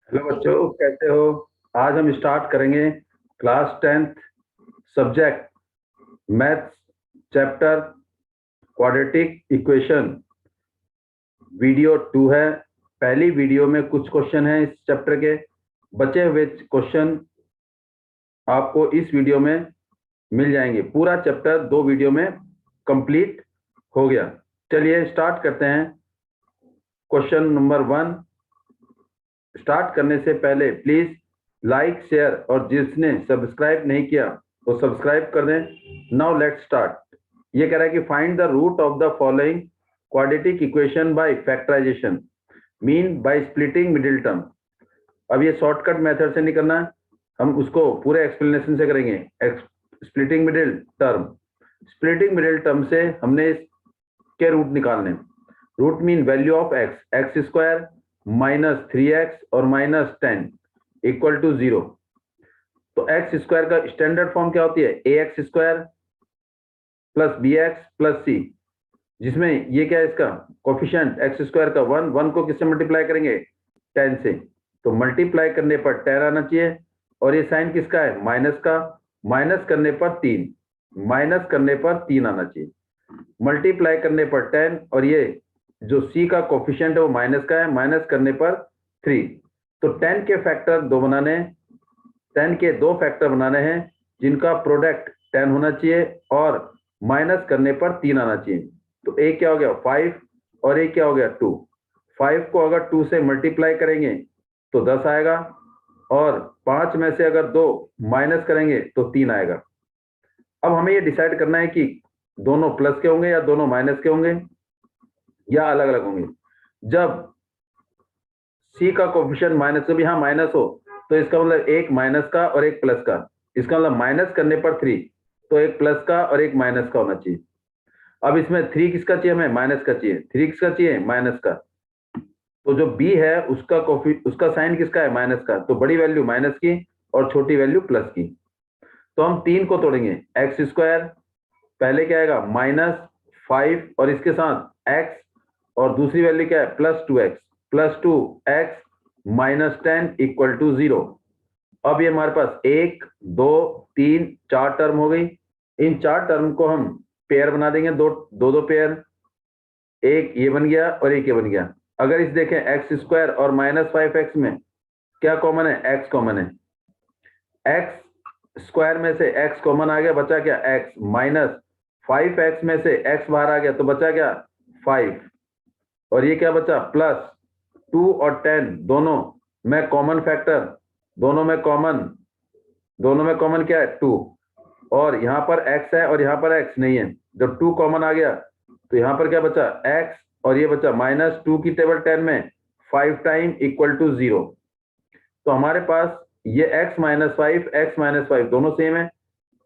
Hello बच्चों, कैसे हो? आज हम स्टार्ट करेंगे class 10th subject maths chapter quadratic equation. Video 2 है। पहली वीडियो में कुछ क्वेश्चन हैं इस चैप्टर के। बचे हुए क्वेश्चन आपको इस वीडियो में मिल जाएंगे। पूरा चैप्टर 2 वीडियो में कंप्लीट हो गया। चलिए स्टार्ट करते हैं। Question number 1। स्टार्ट करने से पहले प्लीज लाइक शेयर और जिसने सब्सक्राइब नहीं किया वो सब्सक्राइब कर दें। Now let's start. ये कह रहा है कि find the root of the following quadratic equation by factorisation mean by splitting middle term. अब ये शॉर्टकट मेथड से नहीं करना है, हम उसको पूरे एक्सप्लेनेशन से करेंगे। Splitting middle term, splitting middle term से हमने इसके रूट निकालने। Root mean value of x, x square -3x और -10 इक्वल टू 0। तो एक्स स्क्वायर का स्टैंडर्ड फॉर्म क्या होती है? ax square plus bx plus c, जिसमें ये क्या है इसका कोफिशिएंट एक्स स्क्वायर का 1, 1 को किससे मल्टीप्लाई करेंगे? 10 से। तो मल्टीप्लाई करने पर 10 आना चाहिए। और ये साइन किसका है? माइनस का। माइनस करने पर 3, माइनस करने पर 3 आना चाहिए। मल्टीप्लाई करने पर 10 और ये जो c का कोफिशिएंट है वो माइनस का है, माइनस करने पर 3। तो 10 के फैक्टर दो बनाने हैं, 10 के दो फैक्टर बनाने हैं जिनका प्रोडक्ट 10 होना चाहिए और माइनस करने पर 3 आना चाहिए। तो एक क्या हो गया 5 और एक क्या हो गया 2। 5 को अगर 2 से मल्टीप्लाई करेंगे तो 10 आएगा और 5 में से अगर 2 माइनस करेंगे तो 3 आएगा। अब हमें ये डिसाइड करना है कि दोनों प्लस के होंगे या दोनों माइनस के होंगे या अलग अलग होंगे। जब c का कोफिशिएंट माइनस, जब यहाँ माइनस हो तो इसका मतलब एक माइनस का और एक प्लस का। इसका मतलब माइनस करने पर 3, तो एक प्लस का और एक माइनस का होना चाहिए। अब इसमें 3 किसका चाहिए? हमें माइनस का चाहिए। 3 किसका चाहिए? माइनस का। तो जो b है उसका साइन किसका है? माइनस का। तो बड़ी वैल्यू माइनस की और छोटी वैल्यू प्लस की। तो हम 3 को तोड़ेंगे। एक्स स्क्वायर पहले क्या आएगा? -5 और इसके साथ x और दूसरी वैल्यू क्या है? +2x, +2x -10 equal to 0। अब ये हमारे पास 1 2 3 4 टर्म हो गई। इन 4 टर्म को हम पेयर बना देंगे, दो दो दो पेयर। एक ये बन गया और एक ये बन गया। अगर इस देखें एक्स स्क्वायर और -5x में क्या कॉमन है? x कॉमन है। एक्स स्क्वायर में से x कॉमन आ गया, बचा क्या? x -5x में से x बाहर आ गया तो बचा क्या? 5। और ये क्या बचा? +2 और 10 दोनों में कॉमन फैक्टर, दोनों में कॉमन क्या है? 2। और यहाँ पर x है और यहाँ पर x नहीं है। जब 2 कॉमन आ गया तो यहाँ पर क्या बचा? x और ये बचा -2 की टेबल 10 में 5 टाइम इक्वल टू 0। तो हमारे पास ये x-5 दोनों सेम है।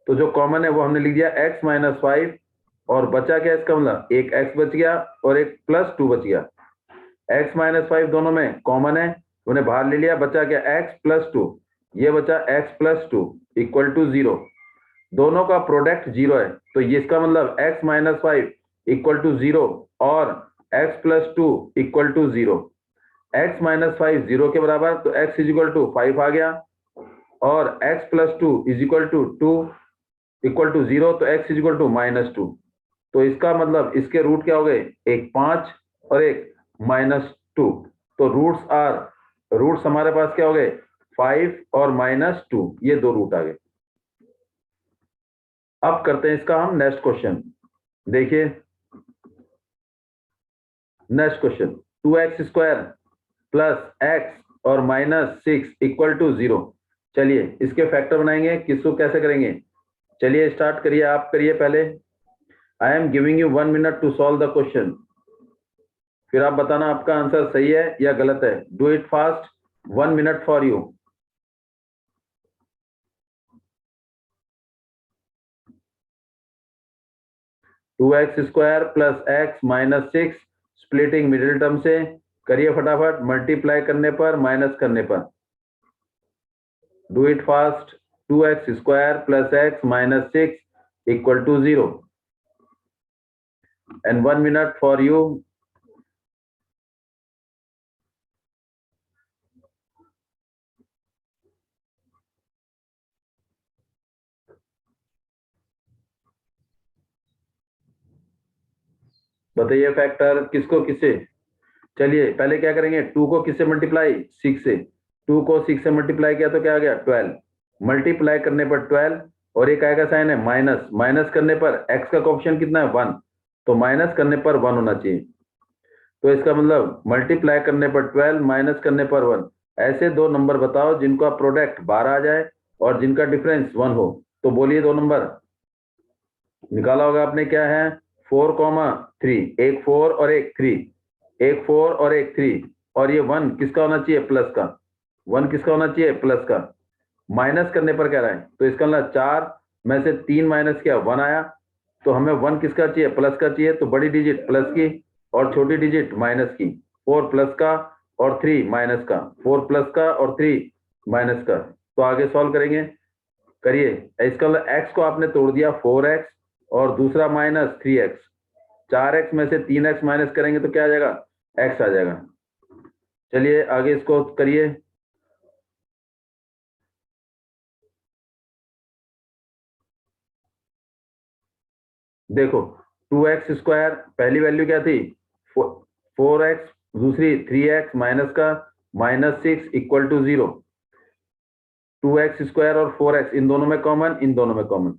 तो जो कॉमन है वो हमने लिख दिया x-5 और बचा क्या? इसका मतलब एक x बच गया और एक +2 बच गया। x-5 दोनों में कॉमन है, उन्हें बाहर ले लिया, बचा क्या? x+2। ये बचा x+2 इक्वल टू 0। दोनों का प्रोडक्ट 0 है तो ये इसका मतलब x-5 इक्वल टू 0 और x+2 इक्वल टू 0। x-5 0 के बराबर तो x इज इक्वल टू 5 आ गया और x+2 is equal to 2 equal to 0, तो x इज इक्वल टू -2। तो इसका मतलब इसके रूट क्या हो गए? एक 5 और एक -2। तो रूट्स हमारे पास क्या हो गए? 5 और -2, ये दो रूट आ गए। अब करते हैं इसका हम नेक्स्ट क्वेश्चन। देखिए नेक्स्ट क्वेश्चन, 2x² + x और -6 इक्वल टू 0। चलिए इसके फैक्टर बनाएंगे, किसको कैसे करेंगे? चलिए स्टार्ट करिए, आप करिए पहले। I am giving you 1 minute to solve the question. फिर आप बताना आपका आंसर सही है या गलत है। Do it fast, 1 minute for you. (2x² + x -6) splitting middle term से करिए फटाफट, मल्टीप्लाई करने पर माइनस करने पर। Do it fast. 2x² + x -6 equal to 0 and 1 minute for you. बताइए फैक्टर किसको किससे। चलिए पहले क्या करेंगे, 2 को किससे मल्टीप्लाई, 6 से। 2 को 6 से मल्टीप्लाई किया तो क्या आ गया 12, मल्टीप्लाई करने पर 12, और एक आएगा साइन है माइनस, माइनस करने पर x का कोएफिशिएंट कितना है 1, तो माइनस करने पर 1 होना चाहिए। तो इसका मतलब मल्टीप्लाई करने पर 12 माइनस करने पर 1। ऐसे दो नंबर बताओ जिनका प्रोडक्ट 12 आ जाए और जिनका डिफरेंस 1 हो। तो बोलिए दो नंबर निकाला होगा आपने, क्या है 4,3, एक 4 और एक 3, एक 4 और एक 3, और ये 1 किसका होना चाहिए प्लस का, 1 किसका होना चाहिए प्लस का। माइनस करने पर कह रहा है, तो इसका मतलब 4 में से 3 माइनस किया 1 आया, तो हमें 1 किसका चाहिए प्लस का चाहिए, तो बड़ी डिजिट प्लस की और छोटी डिजिट माइनस की। 4 प्लस का और 3 माइनस का, 4 प्लस का और 3 माइनस का। तो आगे सॉल्व करेंगे, करिए। इसका मतलब x को आपने तोड़ दिया 4x और दूसरा माइनस 3x, 4x में से 3x माइनस करेंगे तो क्या आ जाएगा x आ जाएगा। चलिए आगे इसको करिए। देखो 2x स्क्वायर पहली वैल्यू क्या थी 4x, दूसरी 3x माइनस का -6 इक्वल टू 0। 2x स्क्वायर और 4x इन दोनों में कॉमन, इन दोनों में कॉमन।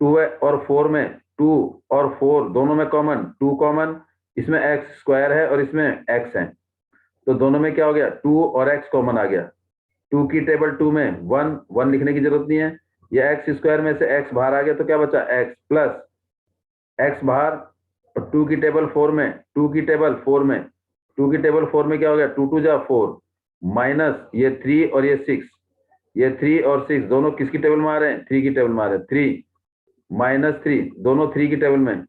2 और 4 में 2 और 4 दोनों में कॉमन, 2 कॉमन, इसमें x स्क्वायर है और इसमें x है, तो दोनों में क्या हो गया 2 और x कॉमन आ गया। 2 की टेबल 2 में 1 1 लिखने की जरूरत नहीं है, ये x स्क्वायर में से x बाहर आ गया तो क्या बचा x प्लस x बाहर, और 2 की टेबल 4 में, 2 की टेबल 4 में, 2 की टेबल 4 में क्या हो गया 2 2 जा 4 माइनस ये 3 और ये 6, ये 3 और 6 दोनों किसकी टेबल में आ रहे हैं 3 की टेबल में आ रहे हैं, 3 -3 दोनों 3 की टेबल में।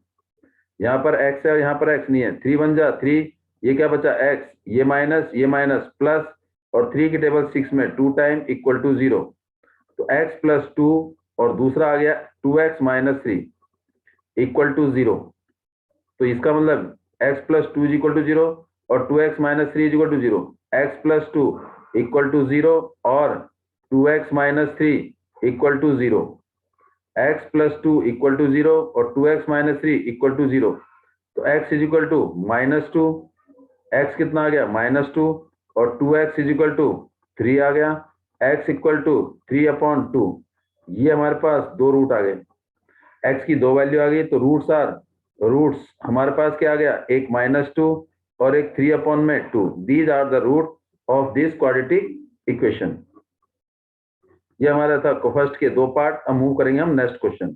यहाँ पर x है और यहाँ पर x नहीं है, 3 1 जा 3, ये क्या बचा x, ये माइनस प्लस, और 3 की टेबल 6 में 2 टाइम इक्वल टू 0, तो x प्लस 2 और दूसरा आ गया 2x माइनस 3 इक्वल टू 0। तो इसका मतलब x plus 2 is equal to 0 और 2x minus 3 is equal to 0, x plus 2 equal to 0 और 2x minus 3 equal to 0, x plus 2 equal to 0 और 2x माइनस 3 इक्वल टू 0। तो x is equal to -2, x कितना आ गया -2, और 2x is equal to 3 आ गया, x equal to 3/2। ये हमारे पास दो रूट आ गए, x की दो वैल्यू आ गई, तो रूट्स हमारे पास क्या आ गया, एक -2 और एक 3/2। These are the root of this quadratic equation. ये हमारा था फर्स्ट के दो पार्ट। अब मूव करेंगे हम next question,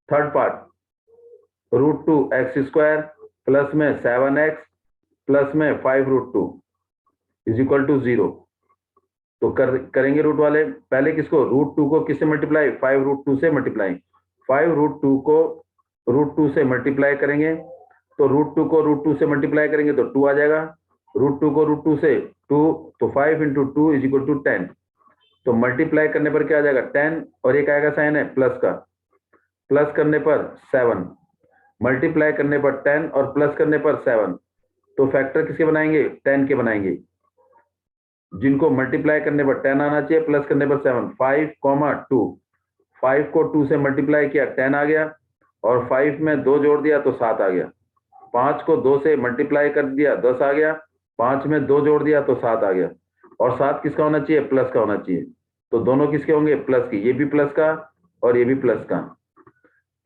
third part. √2x² plus में 7x प्लस में 5√2 इज इक्वल टू 0। तो करेंगे रूट वाले, पहले किसको √2 को किससे मल्टीप्लाई 5√2 से मल्टीप्लाई, 5√2 को √2 से मल्टीप्लाई करेंगे, तो √2 को √2 से मल्टीप्लाई करेंगे तो 2 आ जाएगा, √2 को √2 से 2, तो 5 × 2 इज इक्वल टू 10। तो मल्टीप्लाई करने पर क्या आ जाएगा 10, और एक आएगा साइन है प्लस का, प्लस करने पर 7, मल्टीप्लाई करने पर 10 और प्लस करने पर 7। तो फैक्टर किसके बनाएंगे 10 के बनाएंगे, जिनको मल्टीप्लाई करने पर 10 आना चाहिए, प्लस करने पर 7। 5, 2, 5 को 2 से मल्टीप्लाई किया 10 आ गया, और 5 में 2 जोड़ दिया तो 7 आ गया। 5 को 2 से मल्टीप्लाई कर दिया 10 आ गया, 5 में 2 जोड़ दिया तो 7 आ गया, और 7 किसका होना चाहिए प्लस का होना चाहिए, तो दोनों किसके होंगे प्लस की, ये भी प्लस का और ये भी प्लस का।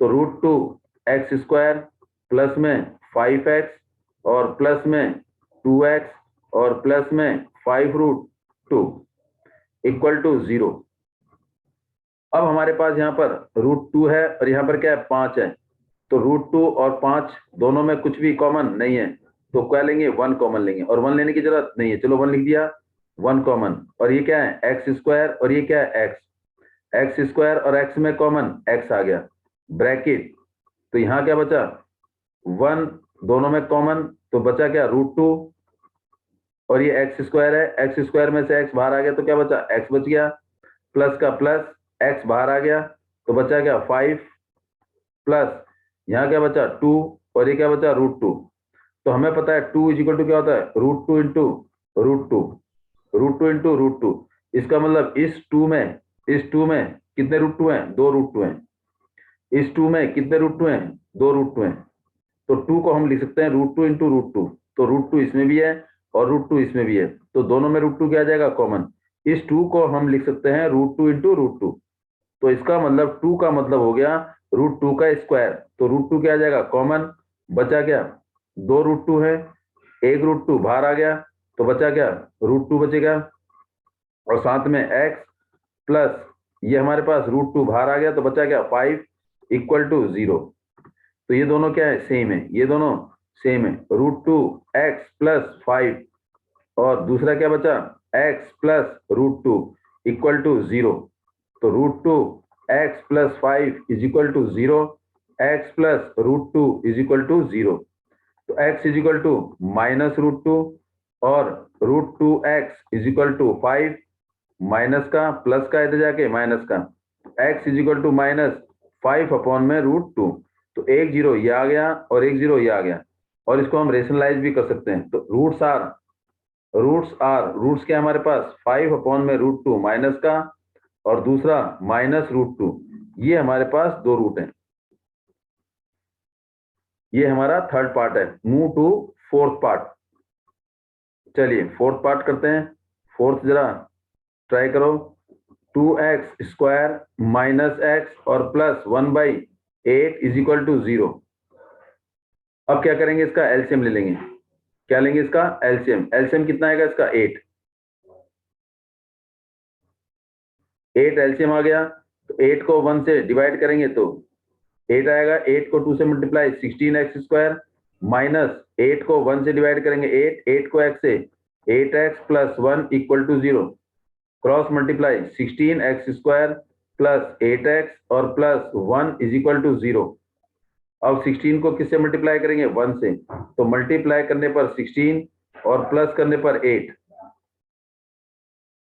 तो √2x² प्लस में 5x और प्लस में 2x और प्लस में 5√2 इक्वल टू 0। अब हमारे पास यहाँ पर √2 है और यहाँ पर क्या है 5 है, तो √2 और 5 दोनों में कुछ भी कॉमन नहीं है, तो क्या लेंगे 1 कॉमन लेंगे, और 1 लेने की जरूरत नहीं है, चलो 1 लिख दिया, 1 कॉमन। और ये क्या है x² और ये क्या है x² और x में कॉमन x आ गया ब्रैकेट, तो यहाँ क्या बचा 1 दोनों में कॉमन, तो बचा क्या √2 और ये x² है, x² में से x बाहर आ गया तो क्या बचा x बच गया, प्लस का प्लस x बाहर आ गया तो बचा क्या 5 प्लस यहाँ क्या बचा 2 और ये क्या बचा √2। तो हमें पता है 2 इज इक्वल टू क्या होता है √2 इंटू √2, √2 इंटू √2। इसका मतलब इस 2 में कितने √2 हैं 2 √2 हैं, इस 2 में कितने √2 हैं 2 √2 हैं, तो 2 को हम लिख सकते हैं √2 इंटू √2, तो √2 इसमें भी है और √2 इसमें भी है, तो दोनों में √2 क्या आ जाएगा कॉमन। इस 2 को हम लिख सकते हैं √2 इंटू √2, तो इसका मतलब 2 का मतलब हो गया √2 का स्क्वायर, तो √2 क्या आ जाएगा कॉमन, बचा क्या, 2 √2 है, एक √2 बाहर आ गया, तो बचा क्या, √2 बचेगा, और साथ में x प्लस ये हमारे पास √2 बाहर आ गया, तो बचा क्या 5 इक्वल टू 0। तो ये दोनों क्या है, सेम है, ये दोनों सेम है, √2x प्लस 5 और दूसरा क्या बचा x प्लस √2 इक्वल टू 0। तो √2x plus 5 is equal to 0, x plus √2 is equal to 0। तो x इज इक्वल टू -√2 और √2x is equal to 5, minus का प्लस का इधर जाके माइनस का, x is equal to -5 upon में √2, तो एक जीरो ये आ गया और एक जीरो ये आ गया, और इसको हम रेशनलाइज भी कर सकते हैं। तो रूट्स क्या हमारे पास 5 अपॉन में √2 माइनस का और दूसरा -√2, ये हमारे पास दो रूट हैं। ये हमारा थर्ड पार्ट है। Move to fourth part. चलिए फोर्थ पार्ट करते हैं। फोर्थ जरा ट्राई करो। 2x स्क्वायर माइनस एक्स और प्लस 1/8 इज इक्वल टू 0। अब क्या करेंगे, इसका एलसीएम ले लेंगे। क्या लेंगे इसका एलसीएम। एलसीएम कितना आएगा इसका 8 एलसीएम आ गया। तो 8 को 1 से डिवाइड करेंगे तो 8 आएगा। 8 को 2 से मल्टीप्लाई 16x स्क्वायर, माइनस 8 को 1 से डिवाइड करेंगे 8 को x से 8x plus 1 equal to 0। Cross multiply 16x square plus 8x और प्लस 1 इज इक्वल टू 0। अब 16 को किससे मल्टीप्लाई करेंगे 1 से, तो मल्टीप्लाई करने पर 16 और प्लस करने पर 8,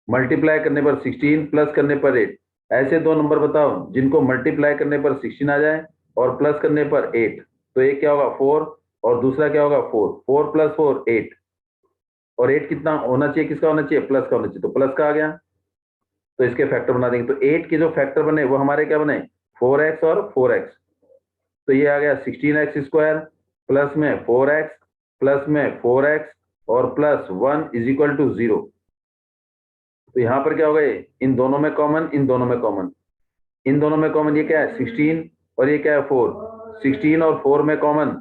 मल्टीप्लाई करने पर 16 प्लस करने पर 8। ऐसे दो नंबर बताओ जिनको मल्टीप्लाई करने पर 16 आ जाए और प्लस करने पर 8। तो एक क्या होगा 4 और दूसरा क्या होगा 4। 4 प्लस 4 8, और 8 कितना होना चाहिए, किसका होना चाहिए, प्लस का होना चाहिए, तो प्लस का आ गया। तो इसके फैक्टर बना देंगे। तो 8 के जो फैक्टर बने वो हमारे क्या बने 4x और 4x। तो ये आ गया 16x स्क्वायर प्लस में 4x प्लस में 4x और प्लस 1 इज इक्वल टू 0। तो यहां पर क्या हो गए, इन दोनों में कॉमन, इन दोनों में कॉमन, इन दोनों में कॉमन, ये क्या है 16 और ये क्या है 4। 16 और 4 में कॉमन,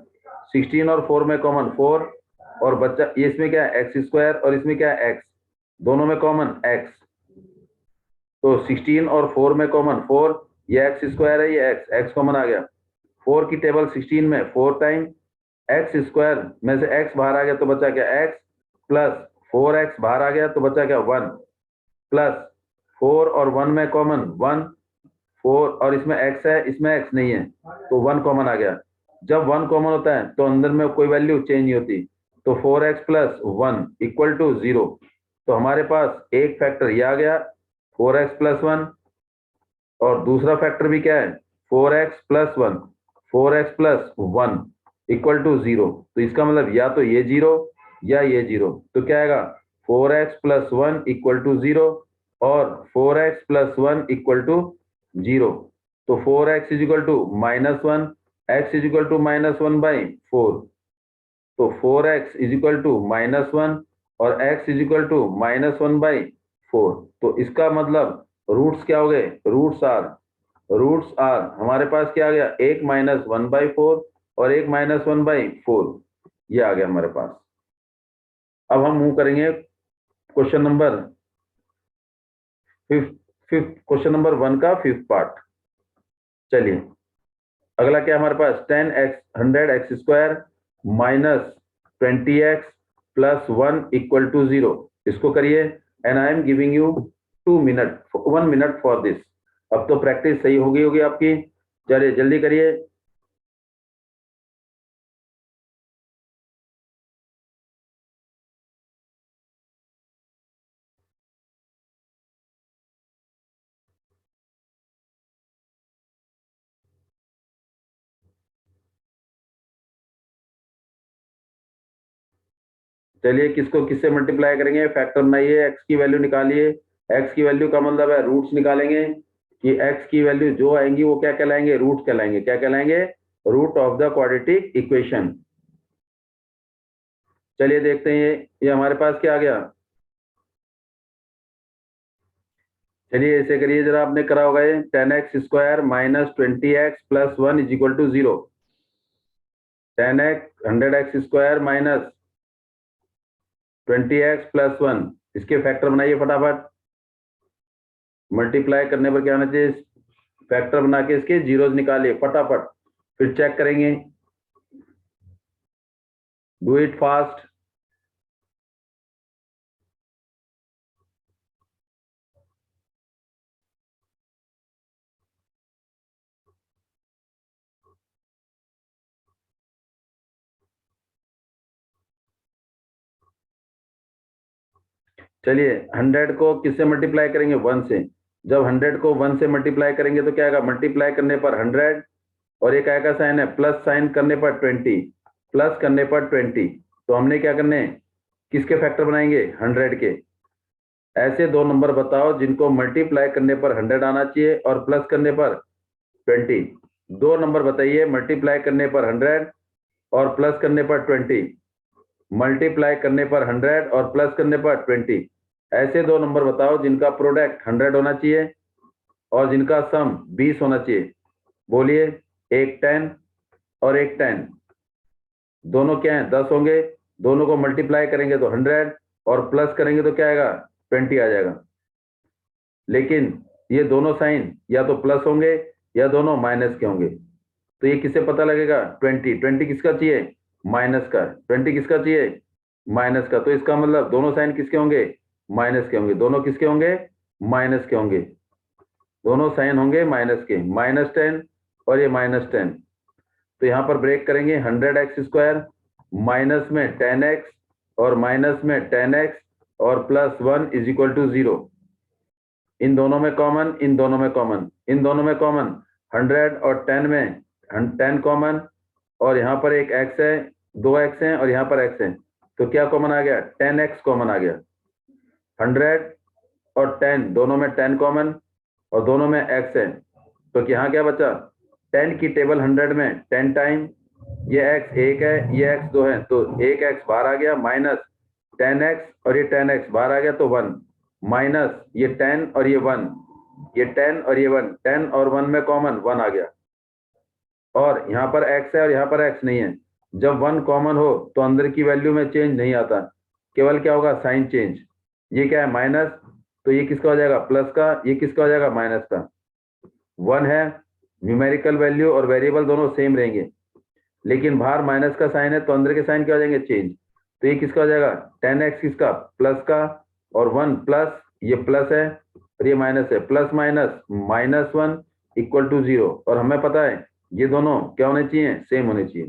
16 और 4 में कॉमन 4, और बच्चा ये इसमें क्या है x स्क्वायर और इसमें क्या है x, दोनों में कॉमन x। तो 16 और 4 में कॉमन 4, ये x स्क्वायर है, ये x कॉमन आ गया। 4 की टेबल 16 में 4 टाइम एक्स स्क्वायर में से x बाहर आ गया तो बचा क्या x, प्लस 4x बाहर आ गया तो बचा क्या 1, प्लस 4 और 1 में कॉमन 1, 4 और इसमें x है, इसमें x नहीं है, तो 1 कॉमन आ गया। जब 1 कॉमन होता है तो अंदर में कोई वैल्यू चेंज नहीं होती, तो 4x प्लस 1 इक्वल टू 0। तो हमारे पास एक फैक्टर ये आ गया 4x प्लस 1, और दूसरा फैक्टर भी क्या है 4x plus 1, 4x plus 1 equal to 0। तो इसका मतलब या तो ये 0 या ये 0। तो क्या आएगा 4x प्लस 1 इक्वल टू 0 और 4x प्लस 1 इक्वल टू 0। तो 4x is equal to -1, x is equal to -1/4। तो 4x इज इक्वल टू -1 और x इज इक्वल टू -1/4। तो इसका मतलब रूट्स क्या हो गए, रूट्स आर हमारे पास क्या आ गया, एक -1/4 और एक -1/4, ये आ गया हमारे पास। अब हम मूव करेंगे question number fifth question number 1 का फिफ्थ पार्ट। चलिए अगला क्या हमारे पास 100x square minus 20x plus 1 equal to 0। इसको करिए and I am giving you 1 minute for this. अब तो प्रैक्टिस सही हो गई होगी आपकी, चलिए जल्दी करिए। चलिए किसको किससे मल्टीप्लाई करेंगे, फैक्टर बनाइए, एक्स की वैल्यू निकालिए। एक्स की वैल्यू का मतलब है रूट्स निकालेंगे कि एक्स की वैल्यू जो आएंगी वो क्या कहलाएंगे, रूट्स कहलाएंगे। क्या कहलाएंगे, root of the quadratic equation. चलिए देखते हैं ये हमारे पास क्या आ गया। चलिए ऐसे करिए जरा, आपने करा होगा ये 10x² minus 20x plus 1 is equal to 0। 10x 100x² minus 20x plus 1, इसके फैक्टर बनाइए फटाफट। मल्टीप्लाई करने पर क्या होना चाहिए, फैक्टर बना के इसके जीरोज निकालिए फटाफट, फिर चेक करेंगे। Do it fast. चलिए 100 को किससे मल्टीप्लाई करेंगे, 1 से। जब 100 को 1 से मल्टीप्लाई करेंगे तो क्या आएगा, मल्टीप्लाई करने पर 100 और एक आएगा साइन है प्लस साइन करने पर 20, प्लस करने पर 20। तो हमने क्या करने, किसके फैक्टर बनाएंगे, 100 के। ऐसे दो नंबर बताओ जिनको मल्टीप्लाई करने पर 100 आना चाहिए और प्लस करने पर 20। दो नंबर बताइए मल्टीप्लाई करने पर 100 और प्लस करने पर 20, मल्टीप्लाई करने पर 100 और प्लस करने पर 20। ऐसे दो नंबर बताओ जिनका प्रोडक्ट 100 होना चाहिए और जिनका सम 20 होना चाहिए। बोलिए, एक 10 और एक 10, दोनों क्या है, 10 होंगे। दोनों को मल्टीप्लाई करेंगे तो 100 और प्लस करेंगे तो क्या आएगा, 20 आ जाएगा। लेकिन ये दोनों साइन या तो प्लस होंगे या दोनों माइनस के होंगे। तो ये किससे पता लगेगा, 20 किसका चाहिए, माइनस का। 20 किसका चाहिए, माइनस का। तो इसका मतलब दोनों साइन किसके होंगे, माइनस के होंगे। दोनों किसके होंगे, माइनस के होंगे। दोनों साइन होंगे माइनस के, -10 और ये -10। तो यहाँ पर ब्रेक करेंगे, 100x² माइनस में 10x और माइनस में 10x और प्लस 1 इज इक्वल टू 0। इन दोनों में कॉमन, इन दोनों में कॉमन, इन दोनों में कॉमन, 100 और 10 में 10 कॉमन, और यहाँ पर एक x है, 2x है और यहाँ पर x है। तो क्या कॉमन आ गया, 10x कॉमन आ गया। 100 और 10 दोनों में 10 कॉमन और दोनों में x है। तो यहाँ क्या बचा, 10 की टेबल 100 में 10 टाइम, ये x 1 है, ये x 2 है, तो 1x बाहर आ गया, माइनस 10x और ये 10x बाहर आ गया तो 1, माइनस ये 10 और ये 1, ये 10 और ये 1, 10 और 1 में कॉमन 1 आ गया। और यहाँ पर x है और यहाँ पर x नहीं है। जब 1 कॉमन हो तो अंदर की वैल्यू में चेंज नहीं आता, केवल क्या होगा, साइन चेंज। ये क्या है, माइनस, तो ये किसका हो जाएगा, प्लस का, ये किसका हो जाएगा, माइनस का। 1 है, न्यूमेरिकल वैल्यू और वेरिएबल दोनों सेम रहेंगे, लेकिन बाहर माइनस का साइन है तो अंदर के साइन क्या हो जाएंगे, चेंज। तो ये किसका हो जाएगा, 10x किसका, प्लस का, और 1 प्लस, ये प्लस है और ये माइनस है, प्लस माइनस -1 इक्वल टू 0। और हमें पता है ये दोनों क्या होने चाहिए, सेम होने चाहिए।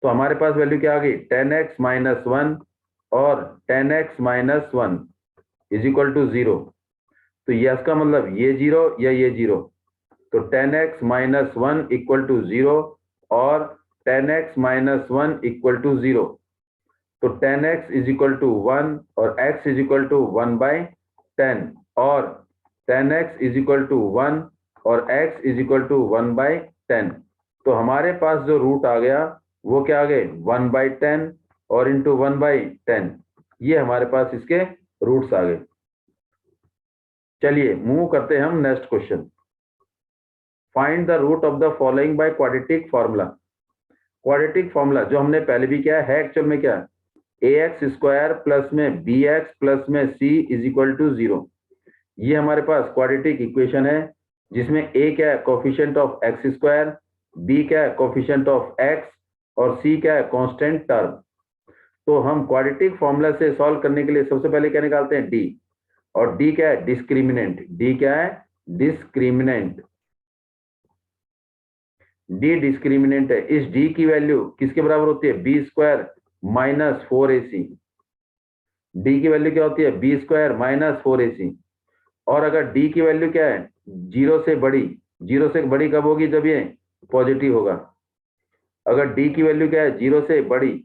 तो हमारे पास वैल्यू क्या आ गई, 10x - 1 और 10x - 1 इज इक्वल टू 0। तो ये इसका मतलब ये 0 या ये 0। तो 10x - 1 इक्वल टू 0 और 10x - 1 इक्वल टू 0। तो 10x इज इक्वल टू 1 और x इज इक्वल टू 1/10 और 10x इज इक्वल टू 1 और x इज इक्वल टू 1/10। तो हमारे पास जो रूट आ गया वो क्या आ गए, 1/10 और इंटू 1/10। ये हमारे पास इसके रूट्स आ गए। चलिए मूव करते हैं हम next question. Find the root of the following by quadratic formula. Quadratic formula जो हमने पहले भी किया है एक्चुअल में क्या है, ax² प्लस में bx प्लस में c इज इक्वल टू 0। ये हमारे पास क्वाड्रेटिक इक्वेशन है जिसमें a क्या है, कोफिशिएंट ऑफ x², b क्या है, कोफिशिएंट ऑफ x, और c क्या है, कांस्टेंट टर्म। तो हम क्वाड्रेटिक फॉर्मूला से सॉल्व करने के लिए सबसे पहले क्या निकालते हैं, d। और d क्या है, डिस्क्रिमिनेंट। d क्या है, डिस्क्रिमिनेंट। d डिस्क्रिमिनेंट है। इस d की वैल्यू किसके बराबर होती है, b² - 4ac। d की वैल्यू क्या होती है, b² - 4ac। और अगर d की वैल्यू क्या है, 0 से बड़ी, 0 से बड़ी कब होगी, जब ये पॉजिटिव होगा। अगर d की वैल्यू क्या है, 0 से बड़ी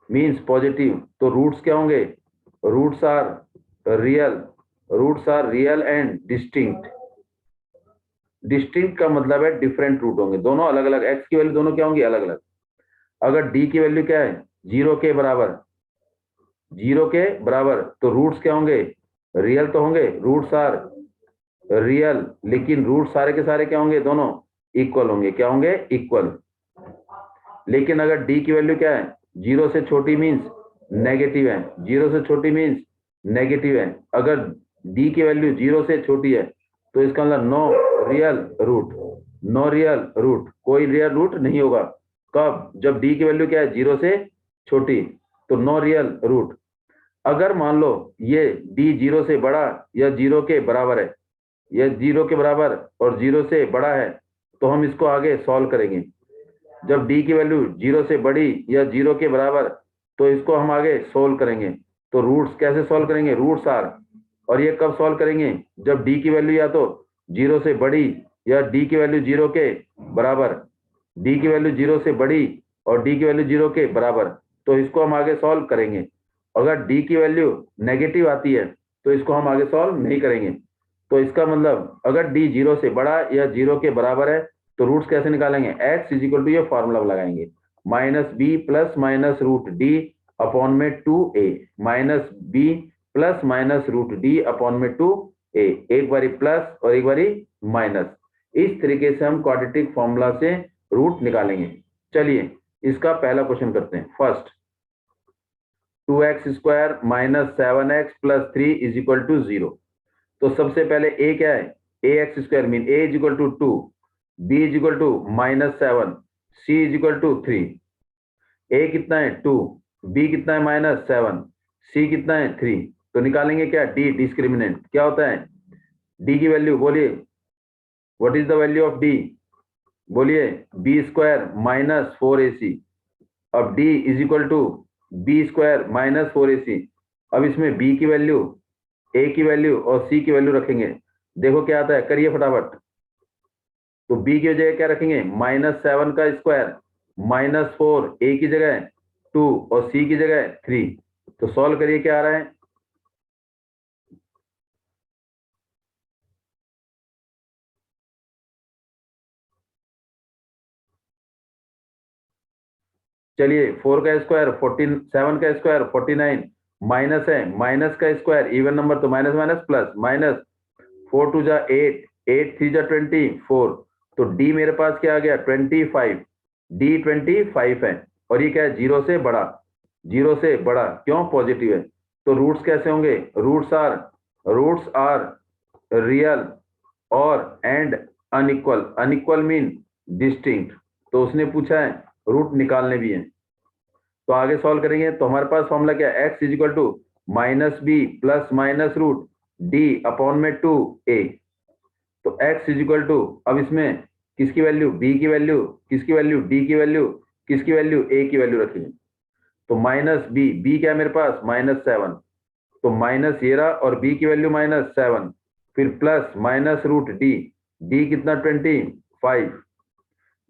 मींस पॉजिटिव, तो रूट्स क्या होंगे, roots are real, roots are real and distinct. Distinct का मतलब है डिफरेंट रूट होंगे, दोनों अलग अलग, एक्स की वैल्यू दोनों क्या होंगी, अलग अलग। अगर डी की वैल्यू क्या है, 0 के बराबर, 0 के बराबर, तो रूट्स क्या होंगे, रियल तो होंगे, रूट्स आर रियल, लेकिन रूट सारे के सारे क्या होंगे, दोनों इक्वल होंगे, क्या होंगे, इक्वल। लेकिन अगर डी की वैल्यू क्या है, 0 से छोटी मीन्स नेगेटिव है, 0 से छोटी मीन्स नेगेटिव है। अगर डी की वैल्यू 0 से छोटी है तो इसका मतलब no real root, no real root, कोई रियल रूट नहीं होगा। कब, जब डी की वैल्यू क्या है, 0 से छोटी, तो नो रियल रूट। अगर मान लो ये डी 0 से बड़ा या 0 के बराबर है, या 0 के बराबर और 0 से बड़ा है, तो हम इसको आगे सॉल्व करेंगे। जब डी की वैल्यू 0 से बड़ी या 0 के बराबर, तो इसको हम आगे सोल्व करेंगे। तो रूट्स कैसे सॉल्व करेंगे, रूट्स आर, और ये कब सॉल्व करेंगे, जब डी की वैल्यू या तो 0 से बड़ी या डी की वैल्यू 0 के बराबर, डी की वैल्यू 0 से बड़ी और डी की वैल्यू 0 के बराबर, तो इसको हम आगे सॉल्व करेंगे। अगर डी की वैल्यू नेगेटिव आती है तो इसको हम आगे सॉल्व नहीं करेंगे। तो इसका मतलब अगर डी 0 से बड़ा या 0 के बराबर है तो रूट्स कैसे निकालेंगे, x इज इक्वल टू, ये फॉर्मूला लगाएंगे, minus b plus minus root D upon में 2a, minus b plus minus root D upon में 2a, एक बारी प्लस और एक बारी माइनस। इस तरीके से हम क्वाड्रेटिक फॉर्मूला से रूट निकालेंगे। चलिए इसका पहला क्वेश्चन करते हैं। First, 2x square minus 7x plus 3 is equal to 0। तो सबसे पहले a क्या है, a x square mean a is equal to 2, b is equal to minus 7, c is equal to 3। a कितना है 2, b कितना है माइनस 7, c कितना है 3। तो निकालेंगे क्या, d डिस्क्रिमिनेंट क्या होता है, d की वैल्यू बोलिए, what is the value of d, बोलिए b स्क्वायर माइनस 4ac। अब d is equal to b square minus 4ac। अब इसमें b की वैल्यू, a की वैल्यू और c की वैल्यू रखेंगे, देखो क्या आता है, करिए फटाफट। तो b की जगह क्या रखेंगे, -7 का स्क्वायर, -4, a की जगह 2 और c की जगह 3। तो सॉल्व करिए क्या आ रहा है, चलिए 4 का स्क्वायर 14, 7 का स्क्वायर 49, माइनस है, माइनस का स्क्वायर इवन नंबर तो माइनस माइनस प्लस, माइनस 4 टू जा 8, 8 3 जा 24। तो डी मेरे पास क्या आ गया, 25, डी 25 है, और ये क्या है, 0 से बड़ा, 0 से बड़ा क्यों, पॉजिटिव है। तो रूट्स कैसे होंगे, रूट्स आर रियल और and unequal, unequal mean distinct. तो उसने पूछा है रूट निकालने भी है, तो आगे सॉल्व करेंगे। तो हमारे पास फॉर्मूला क्या है, x is equal to minus b plus minus root D upon में 2a। तो x इज इक्वल टू, अब इसमें किसकी वैल्यू, b की वैल्यू, किसकी वैल्यू, d की वैल्यू, किसकी वैल्यू, a की वैल्यू रखेंगे। तो माइनस b क्या है मेरे पास, -7, तो माइनस ये रहा और b की वैल्यू -7, फिर प्लस माइनस रूट डी कितना 25,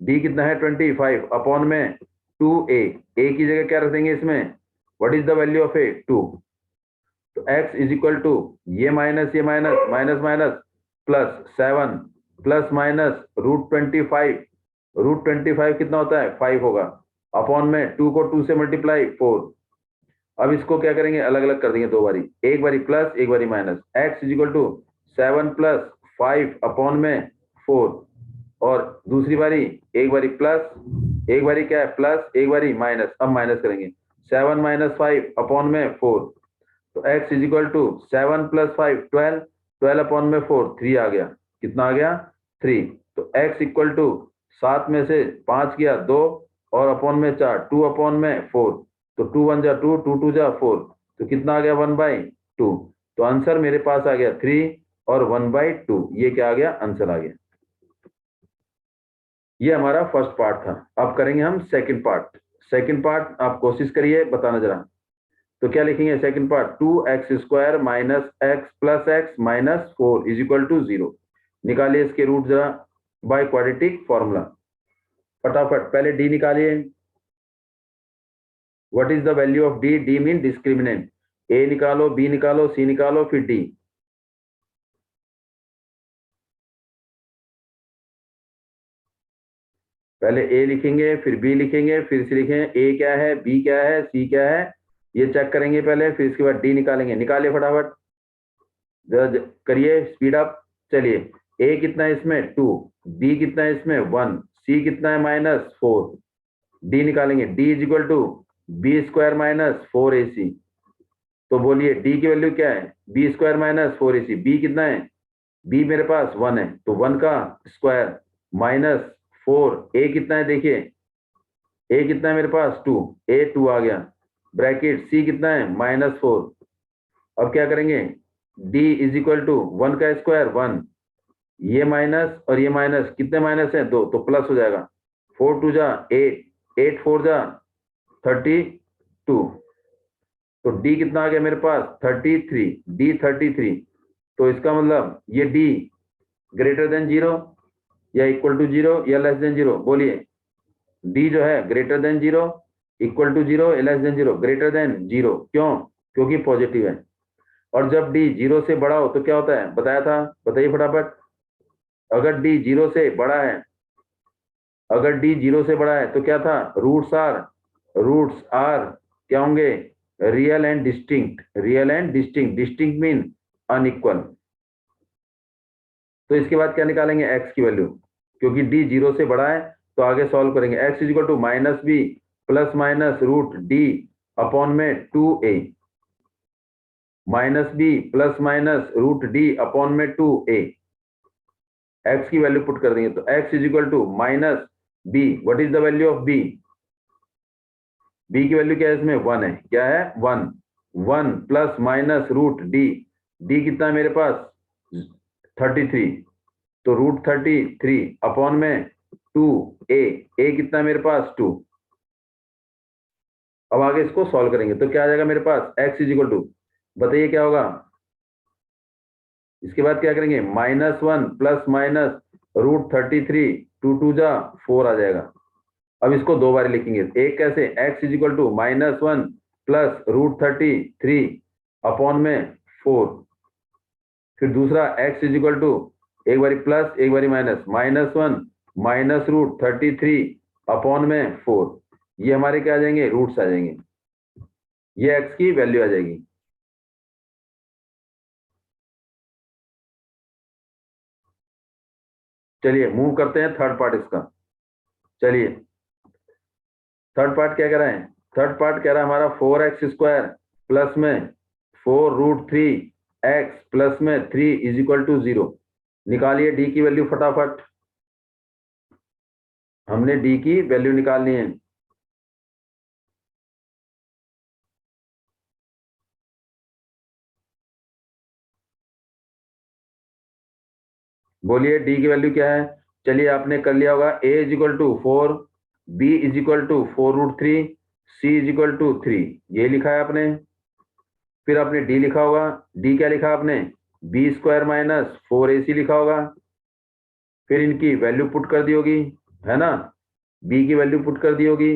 डी कितना है 25 अपॉन में 2a, a की जगह क्या रख देंगे इसमें, what is the value of a, 2। तो x इज इक्वल टू ये minus minus minus plus 7 plus minus √25, √25 कितना होता है, 5 होगा, अपॉन में 2 को 2 से मल्टीप्लाई 4। अब इसको क्या करेंगे, अलग अलग कर देंगे दो बारी, एक बारी प्लस एक बारी minus, x is equal to 7 plus 5 upon में 4, और दूसरी बारी एक बारी प्लस, एक बारी क्या है प्लस, एक बारी माइनस। अब माइनस करेंगे, 7 माइनस 5 अपॉन में 4। तो x is equal to 7 plus 5 12, 12 upon में 4, 3 आ गया, कितना आ गया, 3। तो x इक्वल टू 7 में से 5 गया 2 और अपॉन में 4, 2 अपॉन में 4, तो 2 1 जा 2, 2 2 जा 4, तो कितना आ गया 1/2। तो आंसर मेरे पास आ गया 3 और 1/2, ये क्या आ गया, आंसर आ गया। ये हमारा फर्स्ट पार्ट था। अब करेंगे हम सेकंड पार्ट। सेकंड पार्ट आप कोशिश करिए बताना जरा। तो क्या लिखेंगे second part, 2x square minus x plus x minus 4 is equal to 0। निकालिए इसके रूट जरा बाय क्वाड्रेटिक फॉर्मूला, फटाफट पहले डी निकालिए, what is the value of D, D mean discriminant, a निकालो, बी निकालो, सी निकालो, फिर डी। पहले ए लिखेंगे, फिर बी लिखेंगे, फिर सी लिखेंगे। ए क्या है, बी क्या है, सी क्या है, ये चेक करेंगे पहले, फिर इसके बाद डी निकालेंगे। निकालिए फटाफट, करिए स्पीड अप। चलिए, ए कितना है इसमें 2, बी कितना है इसमें 1, सी कितना है -4, डी निकालेंगे। D is equal to b square -4ac। तो बोलिए डी की वैल्यू क्या है, बी स्क्वायर -4ac। बी कितना है, बी मेरे पास 1 है, तो 1 का स्क्वायर -4। ए कितना है देखिए, ए कितना है मेरे पास 2, ए 2 आ गया, ब्रैकेट सी कितना है -4। अब क्या करेंगे, d इज इक्वल टू 1 का स्क्वायर 1, ये माइनस और ये माइनस, कितने माइनस है 2, तो प्लस हो जाएगा। 4 2 जा 8, 8 4 जा 32। तो d कितना आ गया मेरे पास 33, d 33। तो इसका मतलब ये d ग्रेटर देन 0 या इक्वल टू 0 या लेस देन 0, बोलिए। d जो है ग्रेटर देन 0, इक्वल टू 0 या लेस देन 0, ग्रेटर देन 0। क्यों, क्योंकि पॉजिटिव है। और जब d 0 से बड़ा हो तो क्या होता है, बताया था, बताइए फटाफट। अगर d 0 से बड़ा है, अगर d 0 से बड़ा है तो क्या था, रूट्स आर क्या होंगे, real and distinct. Real and distinct, distinct mean unequal. तो इसके बाद क्या निकालेंगे, x की वैल्यू, क्योंकि d 0 से बड़ा है तो आगे सॉल्व करेंगे। x is equal to -b plus minus root d upon में 2a, -b plus minus root d upon में 2a। x की वैल्यू पुट कर देंगे, तो x is equal to -b। What is the value of b, b की value क्या है इसमें 1 है, क्या है 1, 1 प्लस माइनस रूट d कितना है मेरे पास 33, तो रूट 33 अपॉन में 2a, a कितना है मेरे पास 2। अब आगे इसको सॉल्व करेंगे तो क्या आ जाएगा मेरे पास, x इज इक्वल टू, बताइए क्या होगा। इसके बाद क्या करेंगे, -1 प्लस माइनस रूट 33, 2 2 जा 4 आ जाएगा। अब इसको दो बार लिखेंगे, एक कैसे, x is equal to -1 plus root 33 upon में 4, फिर दूसरा x इज इक्वल टू एक बारी प्लस एक बारी माइनस, -1 माइनस रूट 33 अपॉन में 4। ये हमारे क्या आ जाएंगे, रूट्स आ जाएंगे, ये x की वैल्यू आ जाएगी। चलिए मूव करते हैं थर्ड पार्ट इसका। चलिए थर्ड पार्ट क्या कह रहा है, थर्ड पार्ट कह रहा है हमारा 4x स्क्वायर प्लस में 4√3x प्लस में 3 इज इक्वल टू 0। निकालिए d की वैल्यू फटाफट, हमने d की वैल्यू निकालनी है। बोलिए d की वैल्यू क्या है। चलिए आपने कर लिया होगा, a is equal to 4, b is equal to 4√3, c is equal to 3, ये लिखा है आपने। फिर आपने d लिखा होगा, d क्या लिखा आपने, b स्क्वायर माइनस 4ac लिखा होगा। फिर इनकी वैल्यू पुट कर दी होगी, है ना, b की वैल्यू पुट कर दी होगी,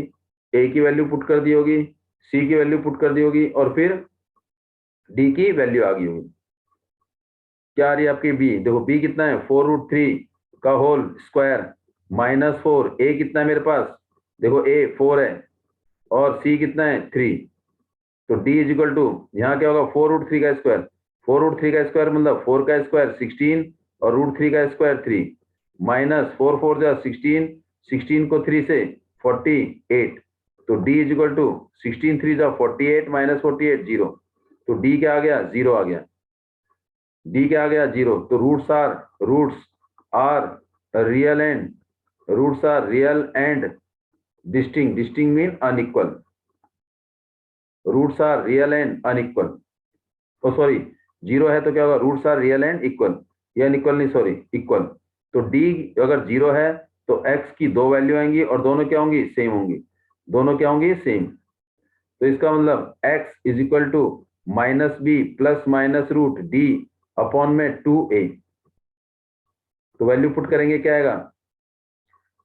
a की वैल्यू पुट कर दी होगी, c की वैल्यू पुट कर दी होगी, और फिर d की वैल्यू आ गई होगी। क्या आ रही है आपकी b, देखो b कितना है 4√3 का होल स्क्वायर -4, a कितना है मेरे पास, देखो a 4 है और c कितना है 3। तो d इज इक्वल टू, यहाँ क्या होगा 4√3 का स्क्वायर, 4√3 का स्क्वायर मतलब 4 का स्क्वायर 16 और √3 का स्क्वायर 3, -4 4 जा 16, 16 को 3 से 48। तो d इज इक्वल टू 16 3 जा 48 -48 0। तो d क्या आ गया, 0 आ गया। d क्या आ गया, 0। तो roots are real and distinct, distinct mean unequal, roots are real and unequal. Oh sorry, 0 है तो क्या होगा, roots are real and equal, या अनइक्वल नहीं, सॉरी इक्वल। तो d अगर 0 है तो x की दो वैल्यू आएंगी और दोनों क्या होंगी, सेम होंगी, दोनों क्या होंगी, सेम। तो इसका मतलब x is equal to -b plus minus root d upon में 2a। तो वैल्यू पुट करेंगे, क्या आएगा,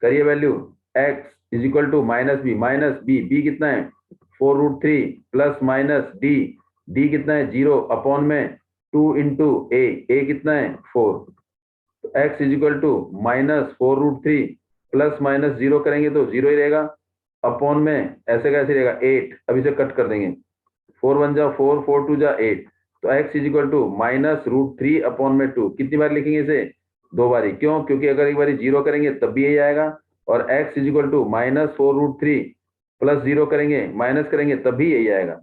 करिए value, x is equal to -b, b कितना है 4√3 प्लस माइनस d कितना है 0 अपॉन में 2 इंटू a कितना है 4। तो x is equal to -4√3 plus minus zero करेंगे तो जीरो ही रहेगा, अपॉन में ऐसे कैसे रहेगा 8। अब इसे कट कर देंगे, 4 1 जा 4, 4 2 जा 8, तो x is equal to minus root 3 upon में 2। कितनी बार लिखेंगे इसे? 2 बारी। क्यों? क्योंकि अगर एक बारी जीरो करेंगे तब भी यही आएगा, और x is equal to minus 4 root 3 plus zero करेंगे माइनस करेंगे तब भी यही आएगा,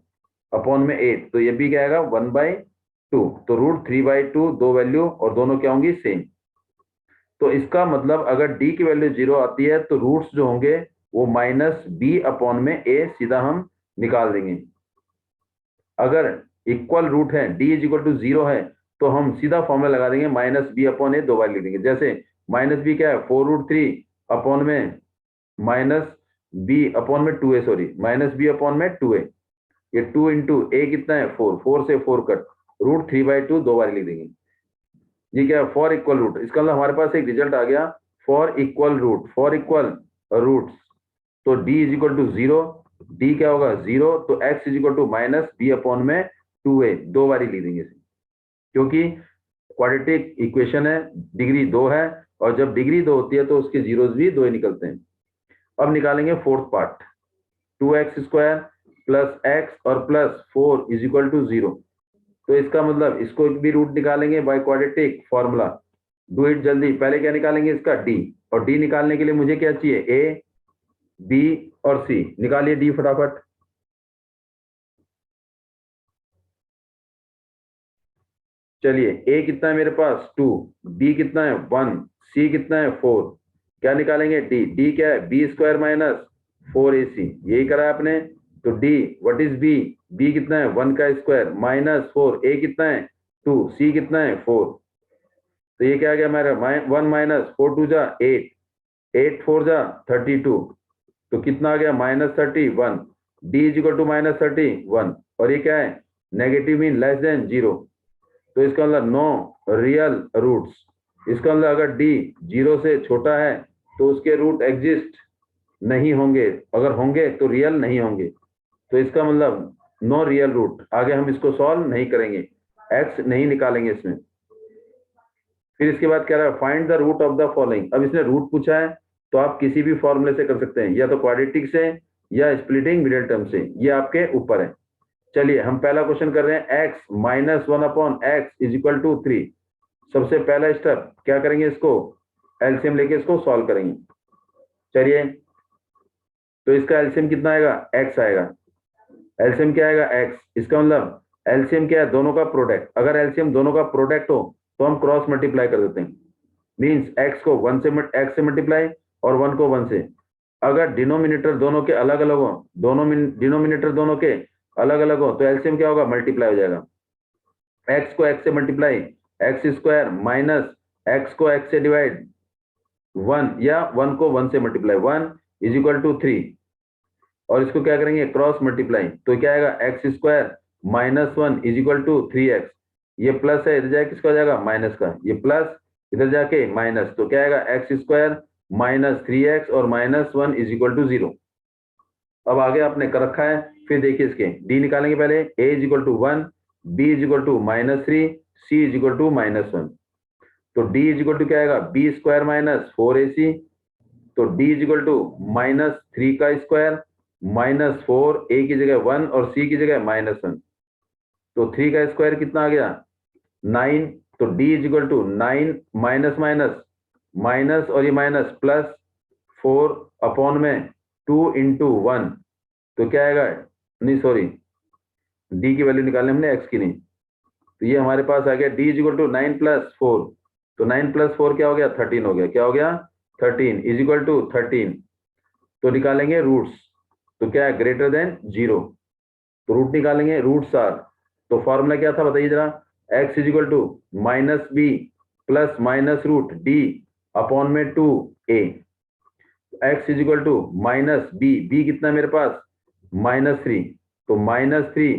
अपॉन में 8, तो ये भी क्या आएगा 1/2। तो रूट 3/2 दो वैल्यू और दोनों क्या होंगी? सेम। तो इसका मतलब अगर d की वैल्यू 0 आती है तो रूट्स जो होंगे वो माइनस बी अपॉन में a सीधा हम निकाल देंगे। अगर इक्वल रूट है, d इज इक्वल टू 0 है, तो हम सीधा फॉर्मूला लगा देंगे माइनस बी अपॉन ए, दो बार लिख देंगे। जैसे माइनस बी क्या है? 4 रूट 3 अपॉन में माइनस बी अपॉन में 2a, sorry minus b upon में 2a। ये 2 इंटू ए कितना है? 4, 4 से 4 कट, रूट 3/2 दो बार लिख देंगे। ये क्या है? For equal root. इसका मतलब हमारे पास एक रिजल्ट आ गया for equal root, for equal roots. तो d is equal to 0, d क्या होगा? 0, तो x is equal to minus b upon में 2a, दो बारी लिख देंगे इसे, क्योंकि क्वाड्रेटिक इक्वेशन है, डिग्री 2 है, और जब डिग्री 2 होती है तो उसके जीरोस भी 2 ही निकलते हैं। अब निकालेंगे fourth part, 2x square plus x और प्लस 4 इज इक्वल टू 0। तो इसका मतलब इसको भी रूट निकालेंगे bye quadratic formula. Do it जल्दी। पहले क्या निकालेंगे? इसका d, और d निकालने के लिए मुझे क्या चाहिए? a, b और c। निकालिए d फटाफट। चलिए a कितना है मेरे पास? 2, b कितना है? 1, c कितना है? 4। क्या निकालेंगे? d क्या है? b स्क्वायर माइनस 4ac, यही करा है आपने। तो d व्हाट इज b कितना है? 1 का स्क्वायर माइनस 4, a कितना है? 2, c कितना है? 4। तो ये क्या आ गया हमारा? 1 माइनस 4 2 जा 8, 8 4 जा 32, तो कितना आ गया? Minus 31। D is equal to minus 31, और ये क्या है? Negative mean less than 0। तो इसका मतलब नो रियल रूट्स। इसका मतलब अगर डी 0 से छोटा है तो उसके रूट एग्जिस्ट नहीं होंगे, अगर होंगे तो रियल नहीं होंगे। तो इसका मतलब नो रियल रूट। आगे हम इसको सॉल्व नहीं करेंगे, एक्स नहीं निकालेंगे इसमें। फिर इसके बाद क्या रहा? Find the root of the following. अब इसने रूट पूछा है तो आप किसी भी फॉर्मूले से कर सकते हैं, या तो क्वाड्रेटिक से या स्प्लिटिंग मिडिल टर्म से, ये आपके ऊपर है। चलिए हम पहला क्वेश्चन कर रहे हैं, x minus 1 upon x is equal to 3। सबसे पहला स्टेप क्या करेंगे? इसको एलसीएम लेके इसको सॉल्व करेंगे। चलिए, तो इसका एलसीएम कितना आएगा? x आएगा। एलसीएम क्या आएगा? x। इसका मतलब एलसीएम क्या है? दोनों का प्रोडक्ट। अगर एलसीएम दोनों का प्रोडक्ट हो तो हम क्रॉस मल्टीप्लाई कर देते हैं, मीन्स x को 1 से x से मल्टीप्लाई और 1 को 1 से। अगर डिनोमिनेटर दोनों के अलग अलग हो, डिनोमिनेटर दोनों के अलग अलग हो, तो एलसीएम क्या होगा? मल्टीप्लाई हो जाएगा। x को x से multiply, x square minus x को x से डिवाइड 1, या 1 को 1 से मल्टीप्लाई, 1 इज इक्वल टू 3। और इसको क्या करेंगे? क्रॉस मल्टीप्लाई, तो क्या आएगा? X square minus 1 is equal to 3x। ये प्लस है, इधर जाके किसका हो जाएगा? माइनस का। ये प्लस इधर जाके माइनस, तो क्या आएगा? एक्स स्क्वायर माइनस 3x और माइनस 1 इज इक्वल टू 0। अब आगे आपने कर रखा है। फिर देखिए इसके डी निकालेंगे पहले। a is equal to 1, b is equal to minus 3, c is equal to minus 1। तो d इज इक्वल टू क्या आएगा? b square minus 4ac। तो d is equal to minus 3 का स्क्वायर माइनस 4, a की जगह 1 और c की जगह माइनस 1। तो 3 का स्क्वायर कितना आ गया? 9। तो d is equal to 9 minus minus minus, और ये माइनस प्लस 4 अपॉन में 2 इंटू 1, तो क्या आएगा? नहीं सॉरी, d की वैल्यू निकालने हमने x की नहीं। तो ये हमारे पास आ गया d is equal to 9 plus 4। तो 9 प्लस 4 क्या हो गया? 13 हो गया। क्या हो गया? 13 इज इक्वल टू 13। तो निकालेंगे रूट्स, तो क्या है? Greater than 0। तो रूट निकालेंगे, रूट्स आर। तो फॉर्मूला क्या था बताइए जरा? x is equal to minus b plus minus root D upon में 2a। x is equal to minus b कितना है मेरे पास? -3। तो -3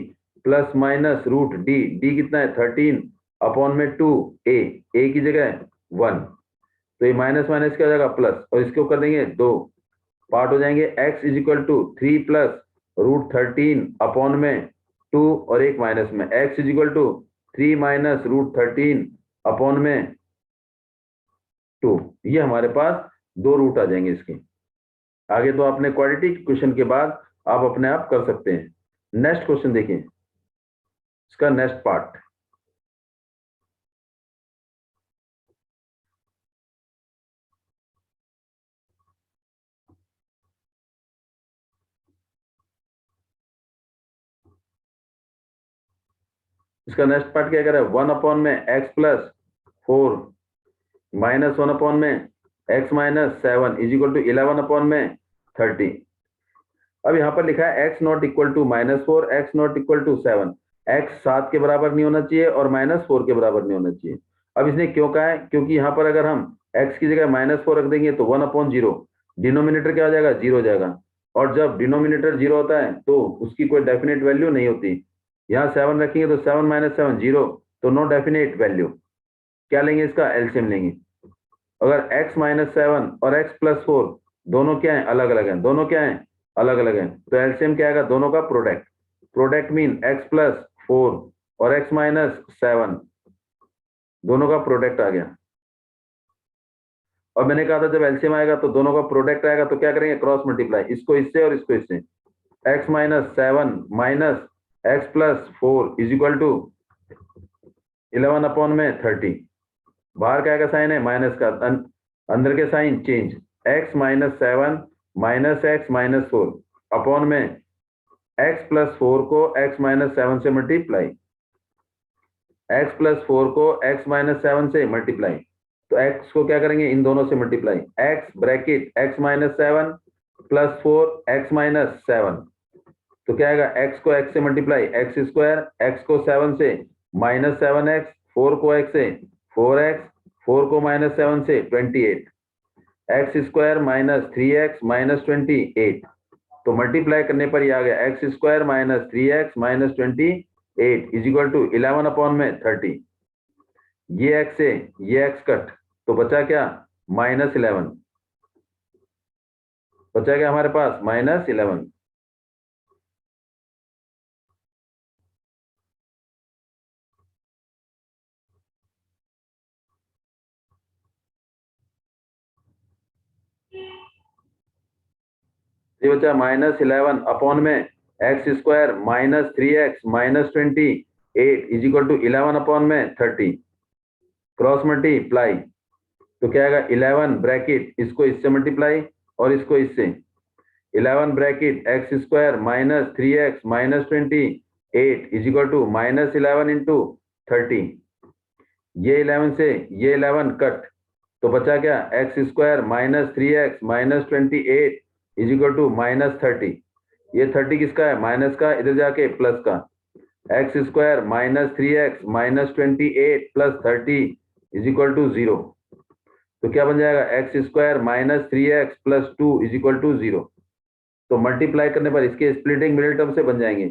प्लस माइनस रूट डी कितना है? 13 अपॉन में 2a की जगह 1। तो ये माइनस माइनस क्या हो जाएगा? प्लस, और इसको कर देंगे 2 पार्ट हो जाएंगे। x is equal to 3 plus root 13 upon में 2 और एक माइनस में, x is equal to 3 minus root 13 upon में 2। ये हमारे पास 2 रूट आ जाएंगे इसके। आगे तो आपने क्वाड्रेटिक इक्वेशन के बाद आप अपने आप कर सकते हैं। नेक्स्ट क्वेश्चन देखिए, इसका नेक्स्ट पार्ट। इसका नेक्स्ट पार्ट क्या कह रहा है, 1 अपॉन में x प्लस 4 माइनस 1 अपॉन में x minus 7 is equal to 11 upon में 30। अब यहाँ पर लिखा है x not equal to -4, x not equal to 7। x 7 के बराबर नहीं होना चाहिए और -4 के बराबर नहीं होना चाहिए। अब इसने क्यों कहा है, क्योंकि यहाँ पर अगर हम x की जगह -4 रख देंगे तो 1 अपॉन 0, डिनोमिनेटर क्या हो जाएगा, 0 हो जाएगा। और जब डिनोमिनेटर 0 होता है तो उसकी कोई डेफिनेट वैल्यू नहीं होती। यहाँ 7 रखेंगे तो 7 माइनस 7 0, तो नो डेफिनेट वैल्यू। क्या लेंगे, इसका एलसीएम लेंगे। अगर x माइनस 7 और x प्लस 4 दोनों क्या है, अलग अलग हैं, दोनों क्या है, अलग अलग हैं, तो एलसीएम क्या आएगा, दोनों का product. Product mean x plus 4 और x माइनस 7 दोनों का प्रोडक्ट आ गया। और मैंने कहा था जब एलसीएम आएगा तो दोनों का प्रोडक्ट आएगा तो क्या करेंगे, क्रॉस मल्टीप्लाई, इसको इससे और इसको इससे। x minus 7 minus x plus 4 is equal to 11 upon में 30। बाहर क्या का साइन है, माइनस का, अंदर के sign change. x minus 7 minus x minus 4 upon में x प्लस 4 को x माइनस 7 से मल्टीप्लाई, x प्लस 4 को x माइनस 7 से मल्टीप्लाई। तो x को क्या करेंगे, इन दोनों से multiply, x bracket x minus 7 plus 4 x minus 7। तो क्या आएगा, x को x से मल्टीप्लाई, एक्स स्क्वायर, x को 7 से माइनस 7x, 4 को x से 4x, 4 को माइनस 7 से 28, x square minus 3x minus 28। तो मल्टीप्लाई करने पर ये आ गया x square minus 3x minus 28 is equal to 11 upon में 30। ये x से ये x कट, तो बचा क्या, -11। बचा क्या हमारे पास, -11। ये बचा -11 अपॉन में x square minus 3x minus 28 is equal to 11 upon में 30। क्रॉस मल्टीप्लाई, तो क्या आएगा, 11 ब्रैकेट, इसको इससे मल्टीप्लाई और इसको इससे, 11 bracket x square minus 3x minus 28 is equal to -11 into 30। ये 11 से ये 11 कट, तो बचा क्या, x square minus 3x minus 28 is equal to -30। ये 30 किसका है, माइनस का, इधर जाके प्लस का, x square minus 3x minus 28 plus 30 is equal to 0। तो क्या बन जाएगा, x square minus 3x plus 2 is equal to 0। तो मल्टीप्लाई करने पर इसके स्प्लिटिंग मिडिल टर्म से बन जाएंगे।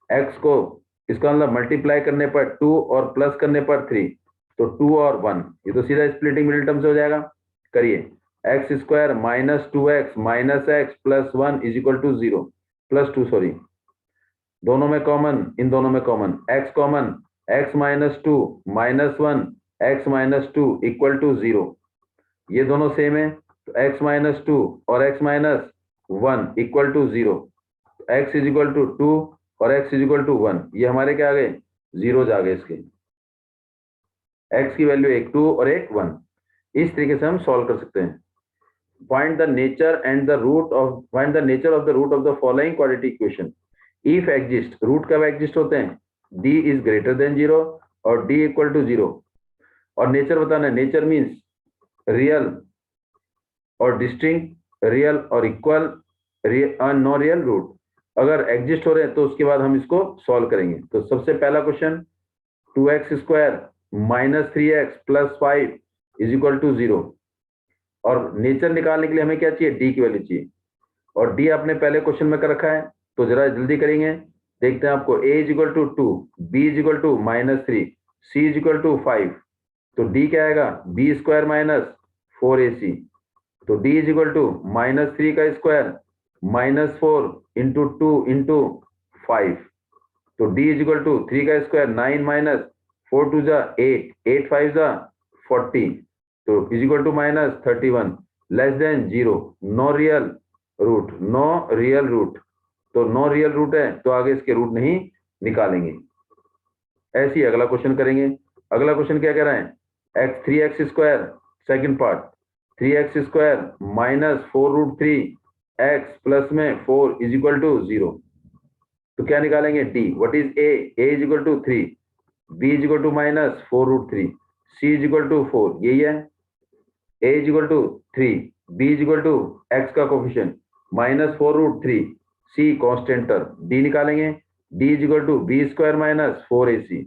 x को, इसका मतलब मल्टीप्लाई करने पर 2 और प्लस करने पर 3, तो 2 और 1, ये तो सीधा स्प्लिटिंग मिडिल टर्म से हो जाएगा। करिए, x square minus 2x minus x plus 1 is equal to 0, plus 2 sorry, दोनों में कॉमन, इन दोनों में common, x common, x minus 2 minus 1 x minus 2 equal to 0। ये दोनों सेम है, तो x माइनस 2 और x minus 1 equal to 0, x is equal to 2 और x इज इक्वल टू 1, ये हमारे क्या आ गए, जीरोज आ गए इसके। x की वैल्यू एक 2 और एक 1। इस तरीके से हम सॉल्व कर सकते हैं। Find the nature and the root of, find the nature of the root of the following quadratic equation if exist. Root कब एग्जिस्ट होते हैं, d इज ग्रेटर देन 0 और d इक्वल टू 0। और नेचर बताना है, नेचर मीन्स रियल और distinct, real और equal, no real root. अगर एग्जिस्ट हो रहे हैं तो उसके बाद हम इसको सॉल्व करेंगे। तो सबसे पहला question, 2x square minus 3x plus 5 is equal to 0। और नेचर निकालने के लिए हमें क्या चाहिए, d की वैल्यू चाहिए। और d आपने पहले क्वेश्चन में कर रखा है, तो जरा जल्दी करेंगे। देखते हैं आपको, a is equal to 2, b is equal to -3, c is equal to 5। तो d क्या आएगा, b स्क्वायर माइनस 4ac। तो d इज इक्वल टू -3 का स्क्वायर -4 इंटू 2 इंटू 5। तो d इज इक्वल टू 3 का स्क्वायर 9 माइनस 4 टू जा 8, 8 5 जा 40, तो is equal to -31। Less than 0, no real root, no real root, तो नो रियल रूट है तो आगे इसके रूट नहीं निकालेंगे। ऐसे ही अगला क्वेश्चन करेंगे। अगला क्वेश्चन क्या कह रहा है, x 3x², second part, 3x² minus 4√3 x plus में 4 इज इक्वल टू 0। तो क्या निकालेंगे, D. What is a is equal to 3, b is equal to minus 4√3, c is equal to 4, यही है। A is equal to 3, b is equal to x का coefficient minus 4√3, c constant, D निकालेंगे। D is equal to b square minus 4ac,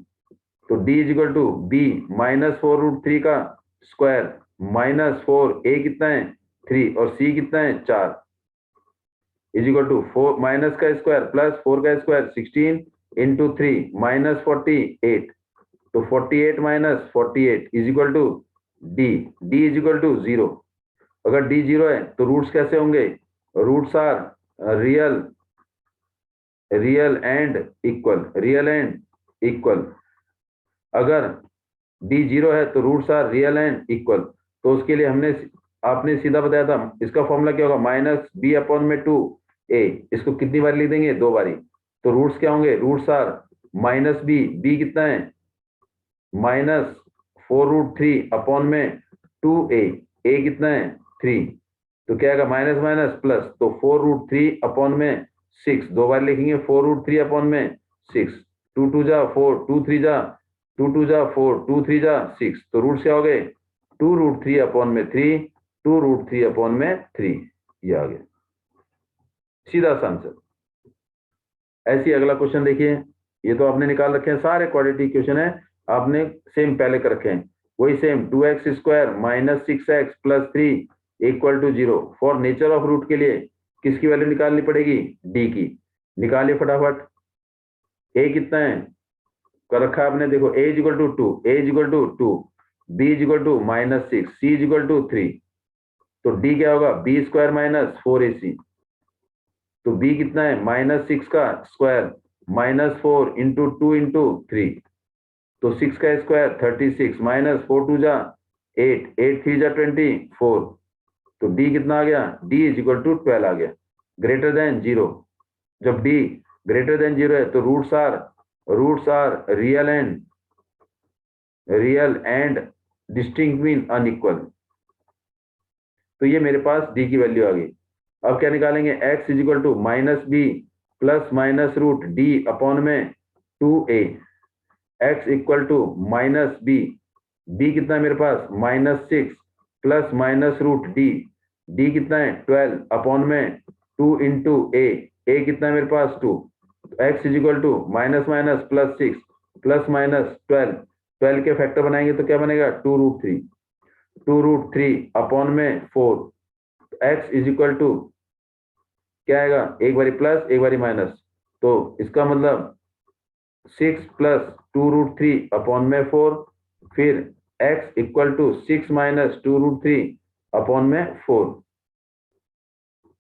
तो d is equal to b minus 4√3 का square minus 4, ए कितना है 3 और सी कितना है 4, इज इक्वल टू 4 माइनस का स्क्वायर प्लस 4 का स्क्वायर 16 इंटू 3 माइनस 48, तो 48 minus 48 is equal to d. D is equal to 0। अगर डी 0 है तो रूट्स कैसे होंगे, roots are real, real and equal, real and equal. अगर डी 0 है तो roots are real and equal, तो उसके लिए आपने सीधा बताया था, इसका फॉर्मूला क्या होगा, माइनस बी अपॉन में 2a। इसको कितनी बार लिख देंगे, 2 बारी। तो रूट्स क्या होंगे, रूट्स आर माइनस बी कितना है माइनस 4√3 अपॉन में 2a, a कितना है 3, तो क्या आएगा माइनस माइनस प्लस, तो 4√3 अपॉन में 6, 2 बार लिखेंगे 4√3 अपॉन में 6, 2 2 जा 4, 2 3 जा 2 2 जा 4, 2 3 जा 6, तो रूट्स क्या हो गए 2√3 अपॉन में 3, 2√3 अपॉन में 3, ये आ गया सीधा सा आंसर। ऐसी अगला क्वेश्चन देखिए, ये तो आपने निकाल रखे हैं, सारे क्वाड्रेटिक इक्वेशन है, आपने सेम पहले कर रखे हैं, वही same 2x² minus 6x plus 3 equal to 0। For nature of root के लिए किसकी वैल्यू निकालनी पड़ेगी, डी की। निकालिए फटाफट। ए कितना है कर रखा है आपने, देखो a is equal to 2, a is equal to 2, b is equal to minus 6, c is equal to 3, तो डी क्या होगा b² माइनस 4ac, तो b कितना है माइनस 6 का स्क्वायर माइनस 4 इंटू 2 इंटू 3, तो 6 का स्क्वायर 36 माइनस 4 2 जा 8, 8 3 जा 24, तो d कितना आ गया, d इज इक्वल टू 12 आ गया, ग्रेटर देन 0। जब d ग्रेटर देन 0 है तो roots are real and distinct mean unequal, तो ये मेरे पास d की वैल्यू आ गई। अब क्या निकालेंगे, x is equal to minus b plus minus root D upon में 2a, x equal to minus b कितना है मेरे पास minus 6 plus minus root D कितना है 12 अपॉन में 2 इंटू a कितना है मेरे पास 2, x is equal to minus minus plus 6 plus minus 12 के फैक्टर बनाएंगे तो क्या बनेगा 2√3 अपॉन में 4, x इज इक्वल टू क्या आएगा, एक बारी प्लस एक बारी माइनस, तो इसका मतलब 6 प्लस 2√3 अपॉन में 4, फिर x equal to 6 minus 2√3 upon में 4,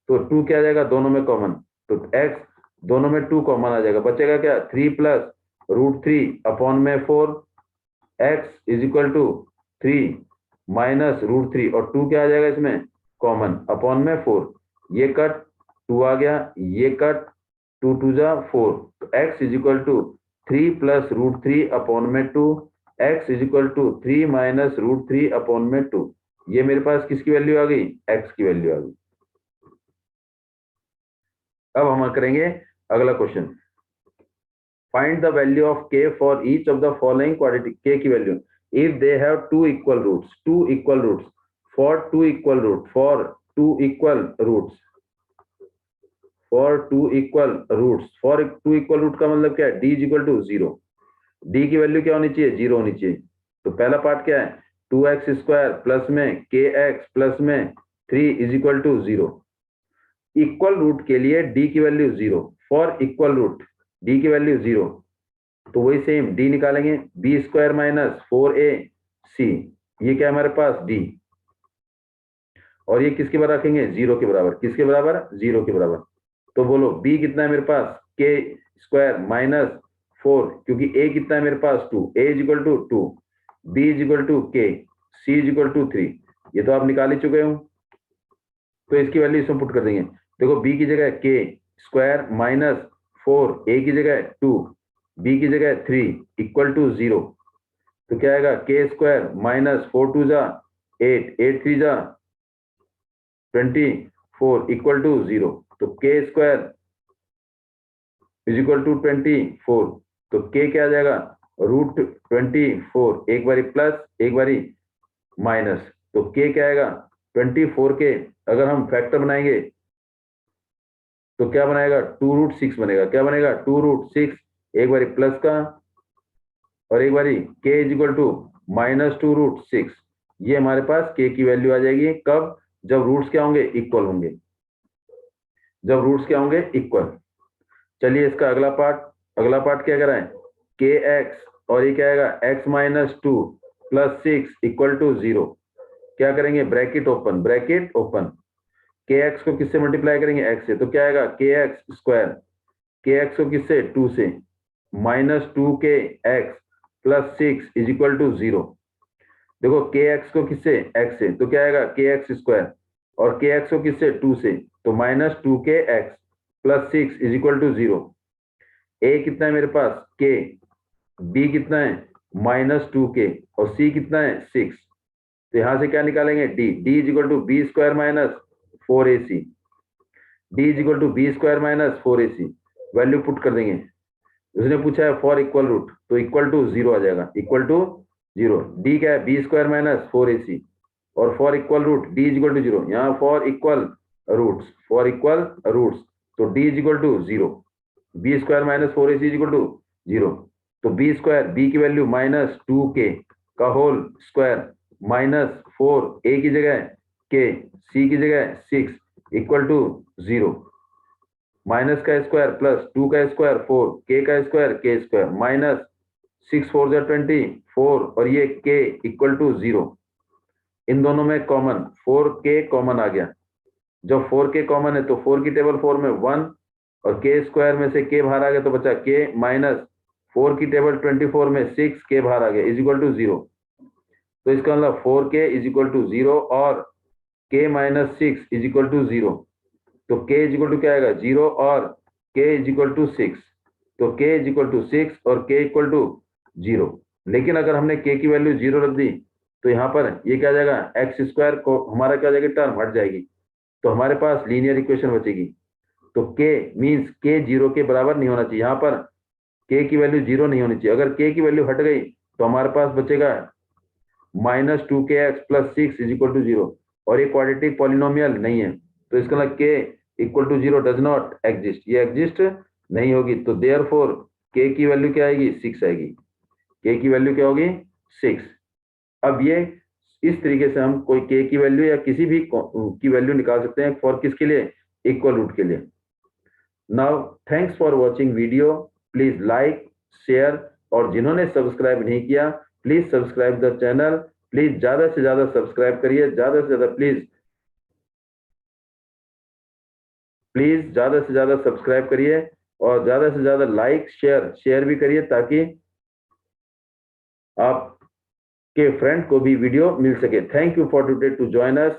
तो 2 क्या आ जाएगा दोनों में कॉमन, तो x दोनों में 2 कॉमन आ जाएगा, बचेगा क्या 3 प्लस √3 अपॉन में 4, x is equal to 3 minus √3 और 2 क्या आ जाएगा इसमें कॉमन अपॉन में 4, ये कट 2 आ गया, ये कट 2 2 जा 4, तो x is equal to 3 plus √3 upon में 2, x is equal to 3 minus √3 upon में 2, ये मेरे पास किसकी वैल्यू आ गई, x की वैल्यू आ गई। अब हम करेंगे अगला question, find the value of k for each of the following quadratic, k की value if they have 2 equal roots, for 2 equal roots for 2 equal root का मतलब क्या है, d is equal to 0, d की वैल्यू क्या होनी चाहिए 0 होनी चाहिए। तो पहला पार्ट क्या है 2x² प्लस में kx प्लस में 3 is equal to 0। Equal root के लिए d की value 0, for equal root d की वैल्यू 0, तो वही सेम d निकालेंगे b² माइनस 4ac, ये क्या है हमारे पास d, और ये किसके बराबर रखेंगे 0 के बराबर, किसके बराबर 0 के बराबर, तो बोलो b कितना है मेरे पास k² माइनस 4, क्योंकि a कितना है मेरे पास 2, a is equal to 2, b is equal to k, c is equal to 3, ये तो आप निकाल ही चुके हो। तो इसकी वैल्यू इसमें पुट कर देंगे। देखो b की जगह k स्क्वायर माइनस 4, a की जगह 2, b की जगह 3 इक्वल टू 0। तो क्या आएगा, k स्क्वायर माइनस 4 2 जा 8, 8 3 जा 24 इक्वल टू 0। तो k square is equal to 24। तो k क्या आ जाएगा, रूट 24, एक बारी प्लस एक बारी माइनस। तो k क्या आएगा, 24 के अगर हम फैक्टर बनाएंगे तो क्या बनाएगा, 2√6 बनेगा। क्या बनेगा, 2√6, एक बारी प्लस का और एक बारी k is equal to minus 2√6। ये हमारे पास k की वैल्यू आ जाएगी। कब, जब रूट्स क्या होंगे, इक्वल होंगे। जब रूट्स क्या होंगे, इक्वल। चलिए इसका अगला पार्ट क्या कराएं, के एक्स और ये क्या आएगा, x minus 2 plus 6 equal to 0। क्या करेंगे, ब्रैकेट ओपन। के एक्स को किससे मल्टीप्लाई करेंगे, x से। तो क्या आएगा, के एक्स स्क्वायर, के एक्स को किससे, 2 से, माइनस 2 के x plus 6 is equal to 0। देखो के एक्स को किससे, x से, तो क्या आएगा, के एक्स स्क्वायर, और के एक्स को किससे, 2 से, तो माइनस 2 के x plus 6 is equal to 0। A कितना है मेरे पास, के, बी कितना है, माइनस 2 के, और सी कितना है, 6। तो यहां से क्या निकालेंगे, D is equal to b square minus 4ac। D is equal to b square minus 4ac। Value put कर देंगे। उसने पूछा है फॉर इक्वल रूट, तो इक्वल टू 0 आ जाएगा, इक्वल टू 0। डी क्या है, बी स्क्वायर माइनस 4ac, और for equal root d is equal to 0। यहाँ फॉर इक्वल रूट्स, तो d is equal to 0, b square minus 4ac is equal to 0। तो b square, b की value minus 2k का whole square minus 4, ए की जगह k, सी की जगह 6 equal to 0। Minus का स्क्वायर प्लस 2 का स्क्वायर 4, k का स्क्वायर k स्क्वायर माइनस 6 4 24, और ये k इक्वल टू 0। इन दोनों में कॉमन 4k कॉमन आ गया। जब 4k कॉमन है तो 4 की टेबल 4 में 1, और k स्क्वायर में से k बाहर आ गया तो बचा k माइनस 4 की टेबल 24 में 6 k बाहर आ गया इज इक्वल टू 0। तो इसका मतलब 4k इज इक्वल टू 0 और k minus 6 is equal to 0। तो k इज इक्वल टू क्या आएगा, 0 और k इज इक्वल टू 6। तो k इज इक्वल टू 6 और k इक्वल टू 0। लेकिन अगर हमने k की वैल्यू 0 रख दी तो यहाँ पर ये क्या आ जाएगा, एक्स स्क्वायर को हमारा क्या हो जाएगी, टर्म हट जाएगी, तो हमारे पास लीनियर इक्वेशन बचेगी। तो k मीन्स k 0 के बराबर नहीं होना चाहिए। यहाँ पर k की वैल्यू 0 नहीं होनी चाहिए। अगर k की वैल्यू हट गई तो हमारे पास बचेगा minus 2k x plus 6 is equal to 0, और ये क्वाड्रेटिक पॉलिनोमियल नहीं है। तो इसका मतलब k equal to 0 does not exist, ये एग्जिस्ट नहीं होगी। तो देयरफॉर k की वैल्यू क्या आएगी, 6 आएगी। k की वैल्यू क्या होगी, 6। अब ये इस तरीके से हम कोई k की वैल्यू या किसी भी की वैल्यू निकाल सकते हैं फॉर किसके लिए, इक्वल रूट के लिए। Now thanks for watching video, please like share, और जिन्होंने सब्सक्राइब नहीं किया please subscribe the channel. Please ज्यादा से ज्यादा सब्सक्राइब करिए, ज्यादा से ज्यादा प्लीज ज्यादा से ज्यादा सब्सक्राइब करिए, और ज्यादा से ज्यादा लाइक शेयर भी करिए, ताकि आपके फ्रेंड को भी वीडियो मिल सके। Thank you for today to join us.